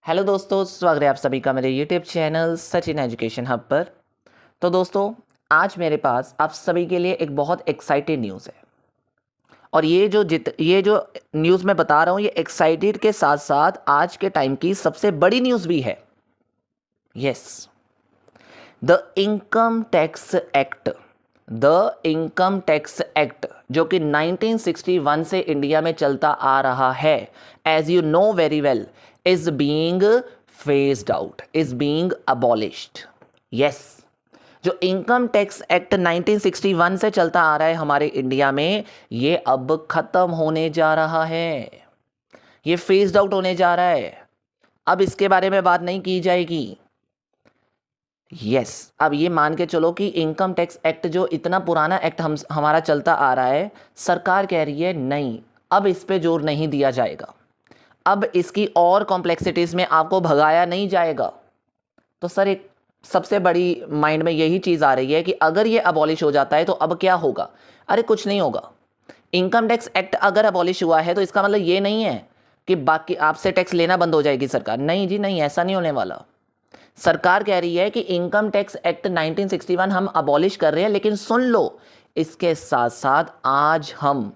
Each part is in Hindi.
हेलो दोस्तों, स्वागत है आप सभी का मेरे YouTube channel Sachin education hub पर। तो दोस्तों, आज मेरे पास आप सभी के लिए एक बहुत एक्साइटेड न्यूज़ है। और ये जो न्यूज़ मैं बता रहा हूँ, ये एक्साइटेड के साथ साथ आज के टाइम की सबसे बड़ी न्यूज़ भी है। Yes, the income tax act जो कि 1961 से इंडिया में चलता आ रहा है, as you know very well, is being phased out, is being abolished. Yes, जो इनकम टैक्स एक्ट 1961 से चलता आ रहा है हमारे इंडिया में, ये अब खत्म होने जा रहा है, ये फेज्ड आउट होने जा रहा है। अब इसके बारे में बात नहीं की जाएगी। अब ये मान के चलो कि इनकम टैक्स एक्ट, जो इतना पुराना एक्ट हमारा चलता आ रहा है, सरकार कह रही है नहीं, अब इस पे जोर नहीं दिया जाएगा, अब इसकी और कॉम्प्लेक्सिटीज़ में आपको भगाया नहीं जाएगा। तो सर, एक सबसे बड़ी माइंड में यही चीज़ आ रही है कि अगर ये अबॉलिश हो जाता है तो अब क्या होगा। अरे कुछ नहीं होगा। इनकम टैक्स एक्ट अगर अबॉलिश हुआ है तो इसका मतलब ये नहीं है कि बाकी आपसे टैक्स लेना बंद हो जाएगी सरकार। नहीं जी नहीं, ऐसा नहीं होने वाला। सरकार कह रही है कि इनकम टैक्स एक्ट 1961 हम अबॉलिश कर रहे हैं, लेकिन सुन लो, इसके साथ साथ आज हम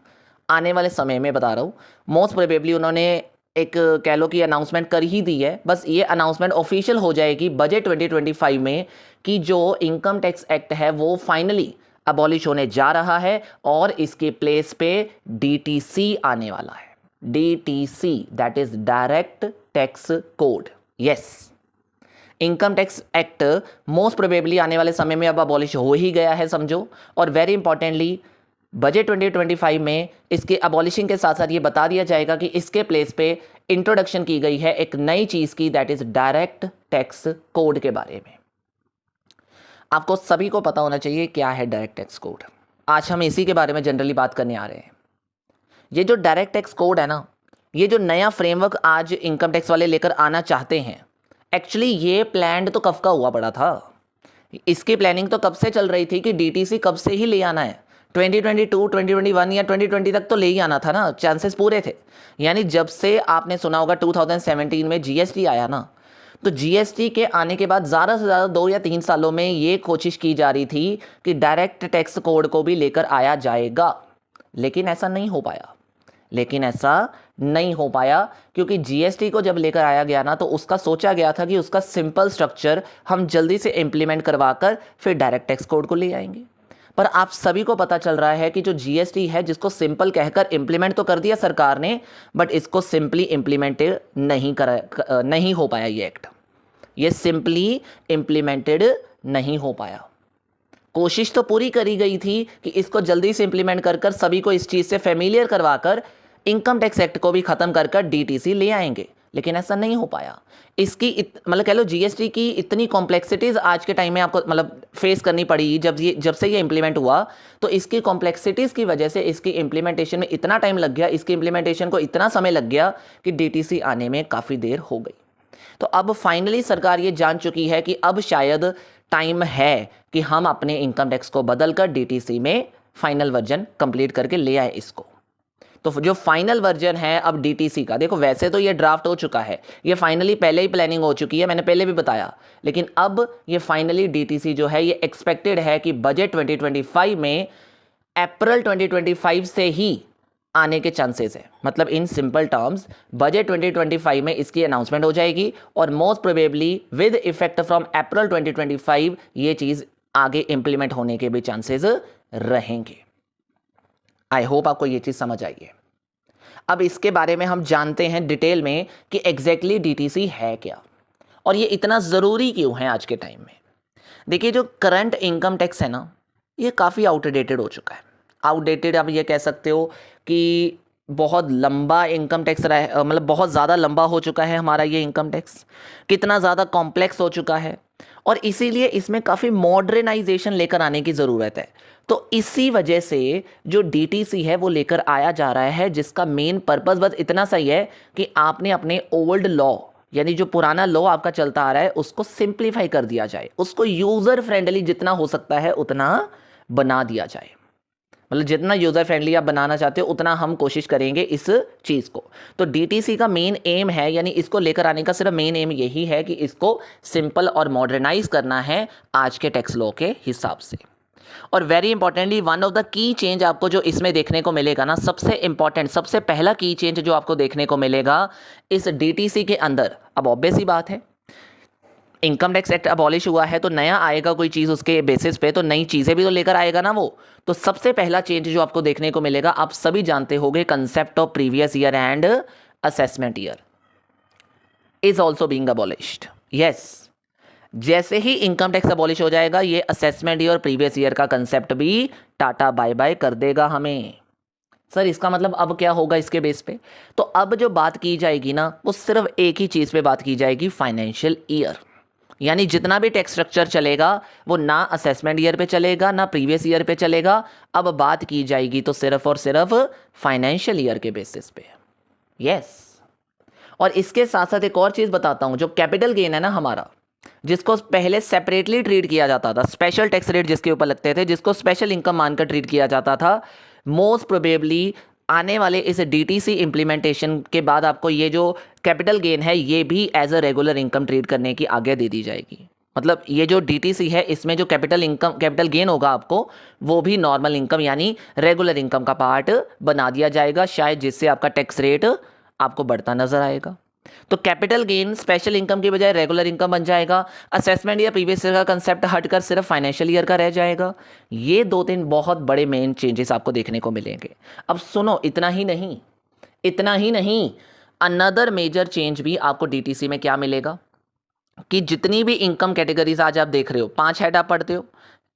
आने वाले समय में बता रहा हूँ, मोस्ट प्रोबेबली उन्होंने एक कह लो कि अनाउंसमेंट कर ही दी है। बस ये अनाउंसमेंट ऑफिशियल हो जाएगी बजट 2025 में कि जो इनकम टैक्स एक्ट है वो फाइनली अबॉलिश होने जा रहा है और इसके प्लेस पे डीटीसी आने वाला है। DTC, that is direct tax code. Yes, income tax act most probably आने वाले समय में अब अबॉलिश हो ही गया है समझो। और वेरी इंपॉर्टेंटली, बजट 2025 में इसके अबॉलिशिंग के साथ साथ ये बता दिया जाएगा कि इसके प्लेस पे इंट्रोडक्शन की गई है एक नई चीज़ की, that is direct tax code के बारे में। आपको सभी को पता होना चाहिए क्या है डायरेक्ट टैक्स कोड। आज हम इसी के बारे में जनरली बात करने आ रहे हैं। ये जो डायरेक्ट टैक्स कोड है ना, ये जो नया फ्रेमवर्क आज इनकम टैक्स वाले लेकर आना चाहते हैं, एक्चुअली ये प्लान्ड तो कब का हुआ पड़ा था। इसकी प्लानिंग तो कब से चल रही थी कि डीटीसी कब से ही ले आना है। 2022, 2021 या 2020 तक तो ले ही आना था ना, चांसेस पूरे थे। यानी जब से आपने सुना होगा 2017 में जीएसटी आया ना, तो जीएसटी के आने के बाद ज़्यादा से ज़्यादा 2 या 3 सालों में ये कोशिश की जा रही थी कि डायरेक्ट टैक्स कोड को भी लेकर आया जाएगा, लेकिन ऐसा नहीं हो पाया क्योंकि जीएसटी को जब लेकर आया गया ना, तो उसका सोचा गया था कि उसका सिंपल स्ट्रक्चर हम जल्दी से इंप्लीमेंट करवाकर फिर डायरेक्ट टैक्स कोड को ले आएंगे। पर आप सभी को पता चल रहा है कि जो जीएसटी है, जिसको सिंपल कहकर इंप्लीमेंट तो कर दिया सरकार ने, बट इसको सिंपली इंप्लीमेंटेड नहीं हो पाया। ये एक्ट, ये सिंपली इंप्लीमेंटेड नहीं हो पाया। कोशिश तो पूरी करी गई थी कि इसको जल्दी से इंप्लीमेंट कर सभी को इस चीज़ से फेमिलियर करवाकर इनकम टैक्स एक्ट को भी ख़त्म कर डीटीसी ले आएंगे, लेकिन ऐसा नहीं हो पाया। इसकी मतलब कह लो जीएसटी की इतनी कॉम्प्लेक्सिटीज़ आज के टाइम में आपको मतलब फेस करनी पड़ी। जब से ये इंप्लीमेंट हुआ, तो इसकी कॉम्प्लेक्सिटीज़ की वजह से इसकी इंप्लीमेंटेशन में इतना टाइम लग गया, इसकी इंप्लीमेंटेशन को इतना समय लग गया कि डीटीसी आने में काफ़ी देर हो गई। तो अब फाइनली सरकार ये जान चुकी है कि अब शायद टाइम है कि हम अपने इनकम टैक्स को बदलकर डीटीसी में फाइनल वर्जन कंप्लीट करके ले आए इसको। तो जो फाइनल वर्जन है अब डीटीसी का, देखो वैसे तो ये ड्राफ्ट हो चुका है, ये फाइनली पहले ही प्लानिंग हो चुकी है, मैंने पहले भी बताया, लेकिन अब ये फाइनली डीटीसी जो है, ये एक्सपेक्टेड है कि बजट 2025 में अप्रैल 2025 से ही आने के चांसेस है। मतलब इन सिंपल टर्म्स, बजट 2025 में इसकी अनाउंसमेंट हो जाएगी और most probably with effect from April 2025 ये चीज़ आगे इंप्लीमेंट होने के भी चांसेस रहेंगे। आई होप आपको ये चीज़ समझ आई है। अब इसके बारे में हम जानते हैं डिटेल में कि एग्जैक्टली डीटीसी है क्या और ये इतना ज़रूरी क्यों है आज के टाइम में। देखिए, जो करंट इनकम टैक्स है ना, ये काफ़ी आउटडेटेड हो चुका है। आउटडेटेड आप ये कह सकते हो कि बहुत लंबा इनकम टैक्स मतलब बहुत ज़्यादा लंबा हो चुका है हमारा ये इनकम टैक्स, कितना ज़्यादा कॉम्प्लेक्स हो चुका है, और इसीलिए इसमें काफ़ी मॉडर्नाइजेशन लेकर आने की ज़रूरत है। तो इसी वजह से जो डीटीसी है वो लेकर आया जा रहा है, जिसका मेन पर्पस बस इतना सही है कि आपने अपने ओल्ड लॉ, यानी जो पुराना लॉ आपका चलता आ रहा है, उसको सिंप्लीफाई कर दिया जाए, उसको यूज़र फ्रेंडली जितना हो सकता है उतना बना दिया जाए। मतलब जितना यूज़र फ्रेंडली आप बनाना चाहते हो उतना हम कोशिश करेंगे इस चीज़ को। तो डीटीसी का मेन एम है, यानी इसको लेकर आने का सिर्फ मेन एम यही है कि इसको सिंपल और मॉडर्नाइज करना है आज के टैक्स लॉ के हिसाब से। और very importantly one of the key change आपको जो इसमें देखने को मिलेगा ना, सबसे इंपॉर्टेंट, सबसे पहला की चेंज जो आपको देखने को मिलेगा इस डीटीसी के अंदर, अब ऑब्वियस ही बात है इनकम टैक्स एक्ट अबॉलिश हुआ है तो नया आएगा कोई चीज़, उसके बेसिस पे तो नई चीज़ें भी तो लेकर आएगा ना वो। तो सबसे पहला चेंज जो आपको देखने को मिलेगा, आप सभी जानते होंगे, concept of previous year and assessment year is also being abolished. Yes, जैसे ही इनकम टैक्स अबॉलिश हो जाएगा ये असेसमेंट ईयर और प्रीवियस ईयर का कंसेप्ट भी टाटा बाय बाय कर देगा हमें। सर इसका मतलब अब क्या होगा इसके बेस पे? तो अब जो बात की जाएगी ना वो सिर्फ एक ही चीज़ पे बात की जाएगी, फाइनेंशियल ईयर। यानी जितना भी टैक्स स्ट्रक्चर चलेगा वो ना असेसमेंट ईयर पे चलेगा ना प्रीवियस ईयर पे चलेगा, अब बात की जाएगी तो सिर्फ और सिर्फ फाइनेंशियल ईयर के बेसिस पे। यस, और इसके साथ साथ एक और चीज़ बताता हूँ, जो कैपिटल गेन है ना हमारा, जिसको पहले सेपरेटली ट्रीट किया जाता था, स्पेशल टैक्स रेट जिसके ऊपर लगते थे, जिसको स्पेशल इनकम मानकर ट्रीट किया जाता था, मोस्ट प्रोबेबली आने वाले इस डीटीसी इम्प्लीमेंटेशन के बाद आपको ये जो कैपिटल गेन है ये भी as a regular income treat करने की आज्ञा दे दी जाएगी। मतलब ये जो डीटीसी है इसमें जो कैपिटल गेन होगा आपको वो भी नॉर्मल इनकम यानी रेगुलर इनकम का पार्ट बना दिया जाएगा, शायद जिससे आपका टैक्स रेट आपको बढ़ता नजर आएगा। तो कैपिटल गेन स्पेशल इनकम की बजाय रेगुलर इनकम बन जाएगा। असेसमेंट या प्रीवियस ईयर का कंसेप्ट हटकर सिर्फ फाइनेंशियल ईयर का रह जाएगा। ये दो तीन बहुत बड़े मेन चेंजेस आपको देखने को मिलेंगे। अब सुनो, इतना ही नहीं, अनदर मेजर चेंज भी आपको डीटीसी में क्या मिलेगा कि जितनी भी इनकम कैटेगरीज आज आप देख रहे हो, 5 हेड आप पढ़ते हो,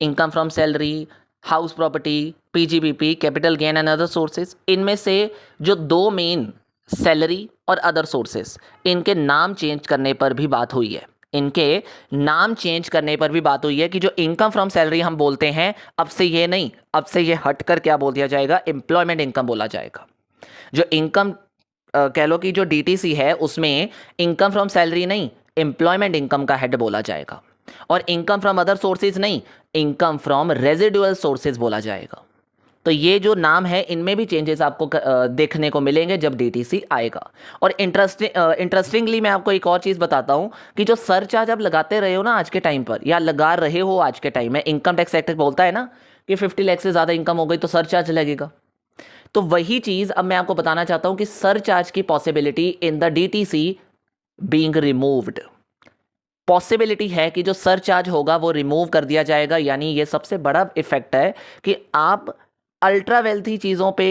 income from salary, house property, PGBP, capital gain and other sources, इनमें से जो 2 मेन सैलरी और अदर सोर्सेस, इनके नाम चेंज करने पर भी बात हुई है। इनके नाम चेंज करने पर भी बात हुई है कि जो इनकम फ्रॉम सैलरी हम बोलते हैं अब से ये नहीं, अब से ये हटकर क्या बोल दिया जाएगा, एम्प्लॉयमेंट इनकम बोला जाएगा। जो इनकम कह लो कि जो डीटीसी है उसमें इनकम फ्रॉम सैलरी नहीं, एम्प्लॉयमेंट इनकम का हेड बोला जाएगा। और इनकम फ्रॉम अदर सोर्सेज नहीं, इनकम फ्रॉम रेजिडुअल सोर्सेज बोला जाएगा। तो ये जो नाम है इनमें भी चेंजेस आपको देखने को मिलेंगे जब डीटीसी आएगा। और इंटरेस्टिंगली मैं आपको एक और चीज़ बताता हूँ कि जो सरचार्ज आप लगाते रहे हो ना आज के टाइम पर, या लगा रहे हो आज के टाइम में, इनकम टैक्स एक्ट बोलता है ना कि 50 लाख से ज़्यादा इनकम हो गई तो सरचार्ज लगेगा। तो वही चीज़ अब मैं आपको बताना चाहता हूँ कि सरचार्ज की possibility in the DTC being removed, possibility है कि जो सरचार्ज होगा वो रिमूव कर दिया जाएगा। यानी ये सबसे बड़ा इफेक्ट है कि आप अल्ट्रा वेल्थी चीज़ों पे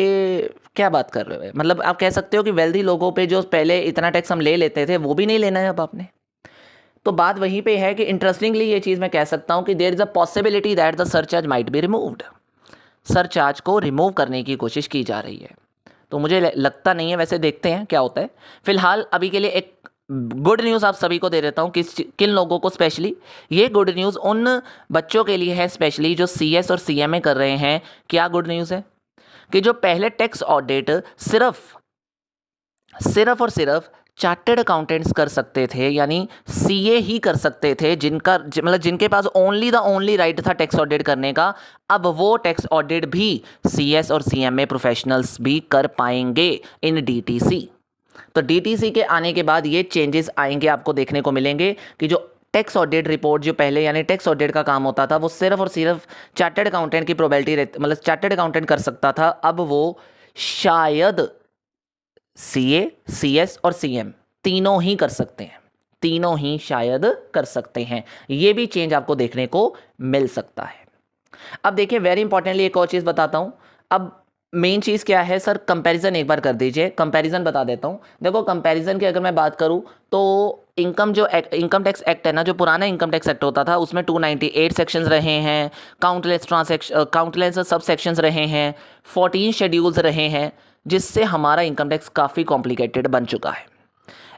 क्या बात कर रहे हो, मतलब आप कह सकते हो कि वेल्थी लोगों पे जो पहले इतना टैक्स हम ले लेते थे वो भी नहीं लेना है अब आपने। तो बात वहीं पे है कि इंटरेस्टिंगली ये चीज़ मैं कह सकता हूँ कि there is a possibility that the surcharge might be removed, surcharge को रिमूव करने की कोशिश की जा रही है। तो मुझे लगता नहीं है, वैसे देखते हैं क्या होता है। फिलहाल अभी के लिए एक गुड न्यूज़ आप सभी को दे देता हूँ, किन लोगों को स्पेशली, ये गुड न्यूज़ उन बच्चों के लिए है स्पेशली जो सीएस और सीएमए कर रहे हैं। क्या गुड न्यूज़ है कि जो पहले टैक्स ऑडिट सिर्फ और सिर्फ चार्टर्ड अकाउंटेंट्स कर सकते थे, यानी सीए ही कर सकते थे, मतलब जिनके पास ओनली राइट था टैक्स ऑडिट करने का, अब वो टैक्स ऑडिट भी सीएस और सीएमए प्रोफेशनल्स भी कर पाएंगे इन डीटीसी। तो डीटीसी के आने के बाद ये चेंजेस आएंगे, आपको देखने को मिलेंगे कि जो टैक्स ऑडिट रिपोर्ट जो पहले यानी टैक्स ऑडिट का काम होता था वो सिर्फ और सिर्फ चार्टर्ड अकाउंटेंट की प्रोबेबिलिटी रहती, मतलब चार्टर्ड अकाउंटेंट कर सकता था, अब वो शायद सीए, सीएस और सीएम तीनों ही कर सकते हैं, तीनों ही शायद कर सकते हैं। ये भी चेंज आपको देखने को मिल सकता है। अब देखिए वेरी इंपॉर्टेंटली एक और चीज़ बताता हूँ। अब मेन चीज़ क्या है सर, कंपैरिजन एक बार कर दीजिए। कंपैरिजन बता देता हूँ। देखो कंपैरिजन की अगर मैं बात करूँ तो इनकम टैक्स एक्ट है ना, जो पुराना इनकम टैक्स एक्ट होता था उसमें 298 सेक्शंस रहे हैं, काउंटलेस सब सेक्शंस रहे हैं, 14 शेड्यूल्स रहे हैं, जिससे हमारा इनकम टैक्स काफ़ी कॉम्प्लिकेटेड बन चुका है।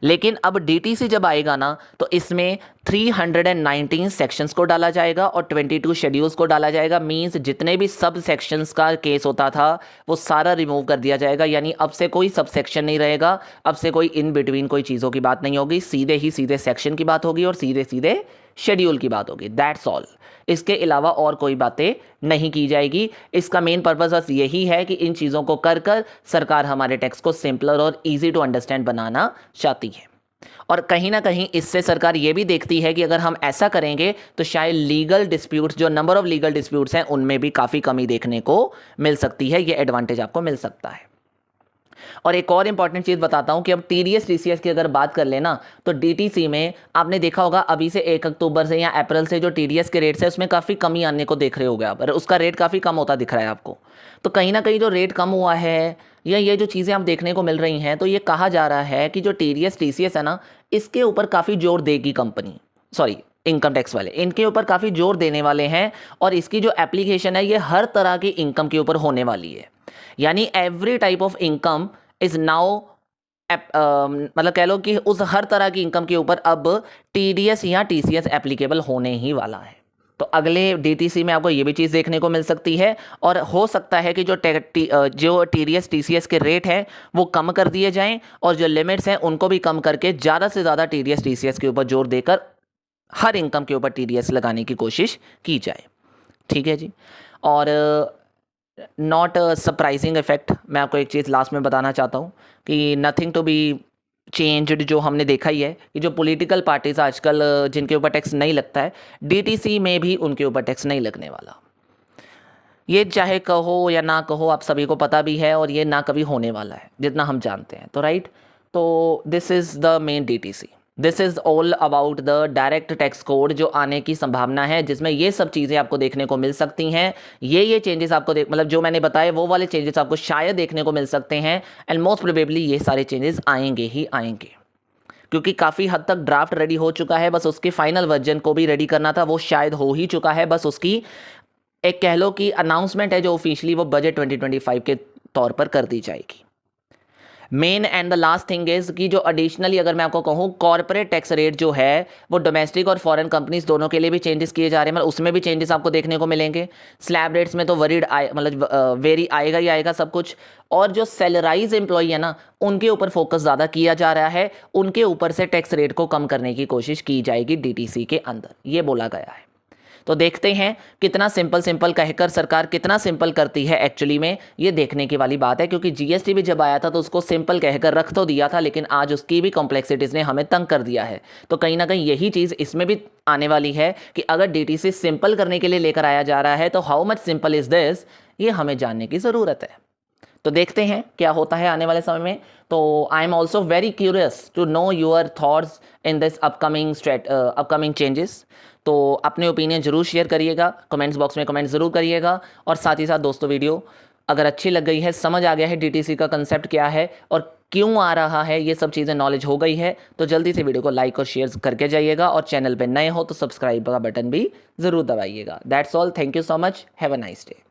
लेकिन अब डीटीसी जब आएगा ना तो इसमें 319 सेक्शंस को डाला जाएगा और 22 शेड्यूल्स को डाला जाएगा। मींस जितने भी सब सेक्शंस का केस होता था वो सारा रिमूव कर दिया जाएगा। यानी अब से कोई सब सेक्शन नहीं रहेगा, अब से कोई इन बिटवीन कोई चीज़ों की बात नहीं होगी, सीधे ही सीधे सेक्शन की बात होगी और सीधे सीधे शेड्यूल की बात होगी, दैट्स ऑल। इसके अलावा और कोई बातें नहीं की जाएगी। इसका मेन पर्पस बस यही है कि इन चीज़ों को कर कर सरकार हमारे टैक्स को सिंपलर और ईजी टू अंडरस्टैंड बनाना चाहती है। और कहीं ना कहीं इससे सरकार ये भी देखती है कि अगर हम ऐसा करेंगे तो शायद लीगल डिस्प्यूट्स, जो नंबर ऑफ लीगल डिस्प्यूट्स हैं, उनमें भी काफ़ी कमी देखने को मिल सकती है। ये एडवांटेज आपको मिल सकता है। और एक और इंपॉर्टेंट चीज़ बताता हूं कि अब टीडीएस टीसीएस की अगर बात कर लेना तो डीटीसी में आपने देखा होगा अभी से 1 अक्टूबर से या अप्रैल से जो टीडीएस के रेट्स है उसमें काफ़ी कमी आने को देख रहे होगे आप, उसका रेट काफ़ी कम होता दिख रहा है आपको। तो कहीं ना कहीं जो रेट कम हुआ है या ये जो चीज़ें आप देखने को मिल रही हैं, तो ये कहा जा रहा है कि जो टीडीएस टीसीएस है ना, इसके ऊपर काफ़ी जोर देगी कंपनी, सॉरी इनकम टैक्स वाले इनके ऊपर काफ़ी जोर देने वाले हैं। और इसकी जो एप्लीकेशन है ये हर तरह की इनकम के ऊपर होने वाली है। यानी every type of income is now, मतलब कह लो कि उस हर तरह की इनकम के ऊपर अब टीडीएस या टीसीएस एप्लीकेबल होने ही वाला है। तो अगले डीटीसी में आपको ये भी चीज़ देखने को मिल सकती है। और हो सकता है कि जो टीडीएस टीसीएस के रेट हैं वो कम कर दिए जाएं और जो लिमिट्स हैं उनको भी कम करके ज़्यादा से ज़्यादा टीडीएस टीसीएस के ऊपर जोर देकर हर इनकम के ऊपर टीडीएस लगाने की कोशिश की जाए। ठीक है जी। और नॉट सरप्राइजिंग इफेक्ट, मैं आपको एक चीज़ लास्ट में बताना चाहता हूँ कि नथिंग टू बी चेंज्ड, जो हमने देखा ही है कि जो पॉलिटिकल पार्टीज आजकल जिनके ऊपर टैक्स नहीं लगता है, डीटीसी में भी उनके ऊपर टैक्स नहीं लगने वाला। ये चाहे कहो या ना कहो, आप सभी को पता भी है और ये ना कभी होने वाला है जितना हम जानते हैं। तो राइट, तो this is the main DTC, this is all about the direct tax code जो आने की संभावना है, जिसमें ये सब चीज़ें आपको देखने को मिल सकती हैं। ये चेंजेस आपको मतलब जो मैंने बताए वो वाले चेंजेस आपको शायद देखने को मिल सकते हैं। एंड मोस्ट प्रोबेबली ये सारे चेंजेस आएंगे ही आएंगे, क्योंकि काफ़ी हद तक ड्राफ्ट रेडी हो चुका है। बस उसके फाइनल वर्जन को भी रेडी करना था, वो शायद हो ही चुका है। बस उसकी एक कह लो कि अनाउंसमेंट है जो ऑफिशियली वो बजट 2025 के तौर पर कर दी जाएगी। Main and the last thing is कि जो एडिशनली अगर मैं आपको कहूँ, कॉर्पोरेट टैक्स रेट जो है वो डोमेस्टिक और फॉरेन कंपनीज दोनों के लिए भी चेंजेस किए जा रहे हैं। मतलब उसमें भी चेंजेस आपको देखने को मिलेंगे। स्लैब रेट्स में तो मतलब वेरी आएगा ही आएगा सब कुछ। और जो सैलराइज एम्प्लॉई है ना, उनके ऊपर फोकस ज़्यादा किया जा रहा है, उनके ऊपर से टैक्स रेट को कम करने की कोशिश की जाएगी डीटीसी के अंदर, ये बोला गया है। तो देखते हैं कितना सिंपल कहकर सरकार कितना सिंपल करती है एक्चुअली में, ये देखने की वाली बात है। क्योंकि जीएसटी भी जब आया था तो उसको सिंपल कहकर रख तो दिया था, लेकिन आज उसकी भी कॉम्प्लेक्सिटीज़ ने हमें तंग कर दिया है। तो कहीं ना कहीं यही चीज़ इसमें भी आने वाली है कि अगर डीटीसी सिंपल करने के लिए लेकर आया जा रहा है तो how much simple is this, ये हमें जानने की ज़रूरत है। तो देखते हैं क्या होता है आने वाले समय में। तो I am also very curious to know your thoughts in this upcoming changes. तो अपने ओपिनियन ज़रूर शेयर करिएगा, कमेंट्स बॉक्स में कमेंट ज़रूर करिएगा। और साथ ही साथ दोस्तों, वीडियो अगर अच्छी लग गई है, समझ आ गया है डीटीसी का कंसेप्ट क्या है और क्यों आ रहा है, ये सब चीज़ें नॉलेज हो गई है, तो जल्दी से वीडियो को लाइक और शेयर करके जाइएगा। और चैनल पे नए हो तो सब्सक्राइब का बटन भी ज़रूर दबाइएगा। That's all, thank you so much, have a nice day.